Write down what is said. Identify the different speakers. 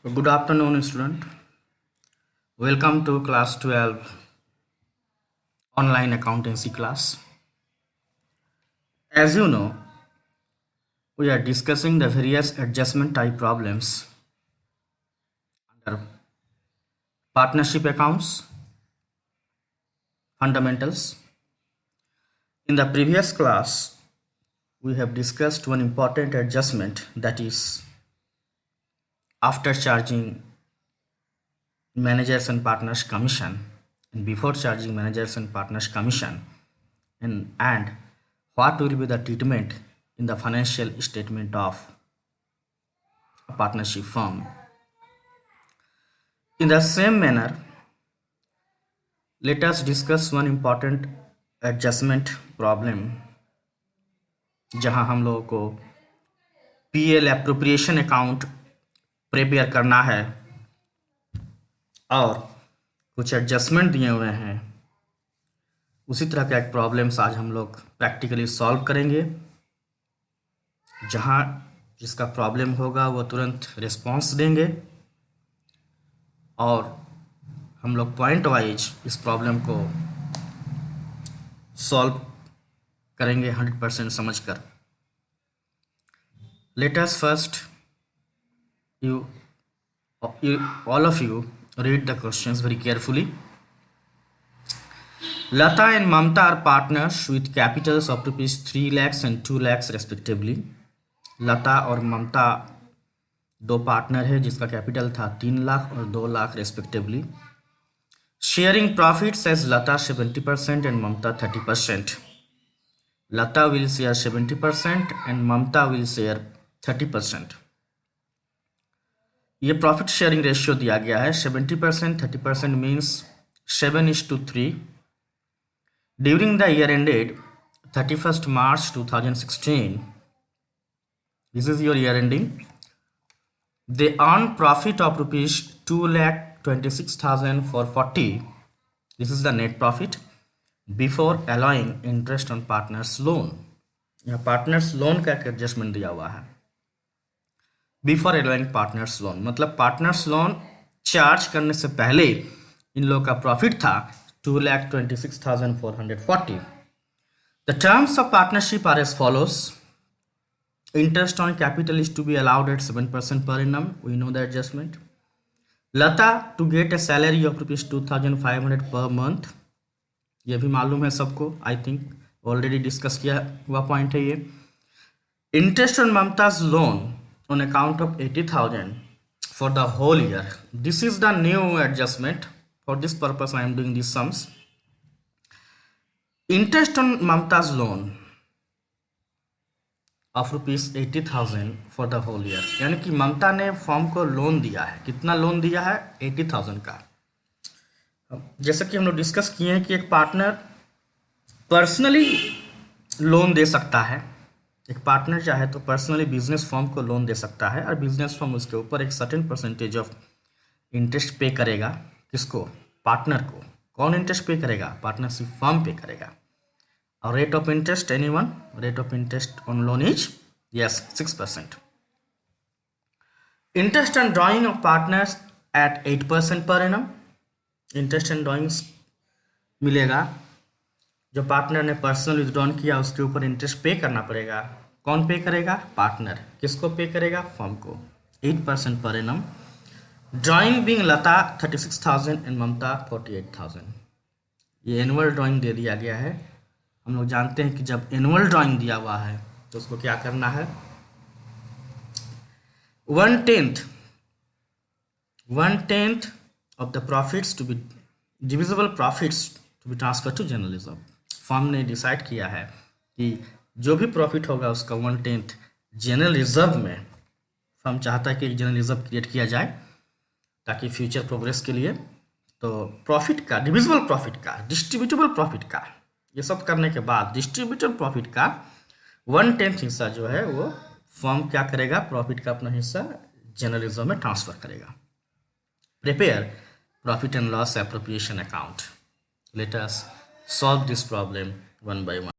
Speaker 1: Good afternoon, student. Welcome to class 12 online accountancy class. As you know, we are discussing the various adjustment type problems under partnership accounts, fundamentals. In the previous class, we have discussed one important adjustment, that is after charging managers and partners commission and before charging managers and partners commission, and what will be the treatment in the financial statement of a partnership firm. In the same manner, let us discuss one important adjustment problem जहां हम लोगों को PL appropriation account prepare करना है और कुछ adjustment दिए हुए हैं। उसी तरह का एक प्रॉब्लम्स आज हम लोग प्रैक्टिकली सॉल्व करेंगे। जहां जिसका प्रॉब्लम होगा वो तुरंत रिस्पॉन्स देंगे और हम लोग पॉइंट वाइज इस प्रॉब्लम को सॉल्व करेंगे 100% समझकर। Let us first you all of you read the questions very carefully. Lata and Mamta are partners with capitals of rupees 3 lakhs and 2 lakhs respectively. लता और ममता दो पार्टनर है जिसका कैपिटल था 3 लाख और 2 lakh respectively. Sharing profits as Lata 70% and Mamata 30%. Lata will share 70% and Mamata will share 30%. ये profit sharing ratio दिया गया है 70%, 30% means 7:3. During the year ended 31st March 2016, this is your year ending, they earn profit of rupees 2,26,440. This is the net profit before allowing interest on partners loan. यहाँ partners loan का एक adjustment दिया हुआ है। Before allowing partners loan मतलब partners loan charge करने से पहले इन लोगों का प्रॉफिट था 2,26,440. The terms of partnership are as follows. Interest on capital is to be allowed at 7% per annum. We know the adjustment. Lata to get a salary of ₹2,500 per month. ये भी मालूम है सबको, आई थिंक ऑलरेडी डिस्कस किया हुआ point है ये. Interest on Mumtaz loan on account of 80,000 for the whole year. This is the new adjustment. For this purpose I am doing these sums. Interest on Mamta's loan of ₹80,000 for the whole year. यानी कि ममता ने form को loan दिया है। कितना loan दिया है? 80,000 का। जैसा कि हम लोग डिस्कस किए हैं कि एक पार्टनर पर्सनली लोन दे सकता है। एक पार्टनर चाहे तो पर्सनली बिजनेस फर्म को लोन दे सकता है और बिजनेस फर्म उसके ऊपर एक सर्टेन परसेंटेज ऑफ इंटरेस्ट पे करेगा। किसको? पार्टनर को। कौन इंटरेस्ट पे करेगा? पार्टनरशिप फर्म पे करेगा। और rate of interest anyone? Rate of interest on loan is yes 6%. Interest on drawing of partners at 8% per annum. Interest on drawings मिलेगा। जो पार्टनर ने पर्सनल विथड्रॉन किया उसके ऊपर इंटरेस्ट पे करना पड़ेगा। कौन पे करेगा? पार्टनर। किसको पे करेगा? फर्म को। 8% पर annum. Drawing being Lata 36,000 and Mamata 48,000. ये एनुअल ड्राइंग दे दिया गया है। हम लोग जानते हैं कि जब एनुअल ड्राइंग दिया हुआ है तो उसको क्या करना है? 1/10 of the profits to be divisible profits to be transfer to general reserve. Firm ने डिसाइड किया है कि जो भी प्रॉफिट होगा उसका 1/10 जनरल रिजर्व में, फर्म चाहता है कि जनरल रिजर्व क्रिएट किया जाए ताकि फ्यूचर प्रोग्रेस के लिए। तो प्रॉफिट का, डिविजिबल प्रॉफिट का, डिस्ट्रीब्यूटेबल प्रॉफिट का, ये सब करने के बाद डिस्ट्रीब्यूटेबल प्रॉफिट का 1/10 हिस्सा जो है वो फर्म क्या करेगा? प्रॉफिट का अपना हिस्सा जनरल रिजर्व में ट्रांसफर करेगा। Prepare profit and loss appropriation account. Let us solve this problem one by one.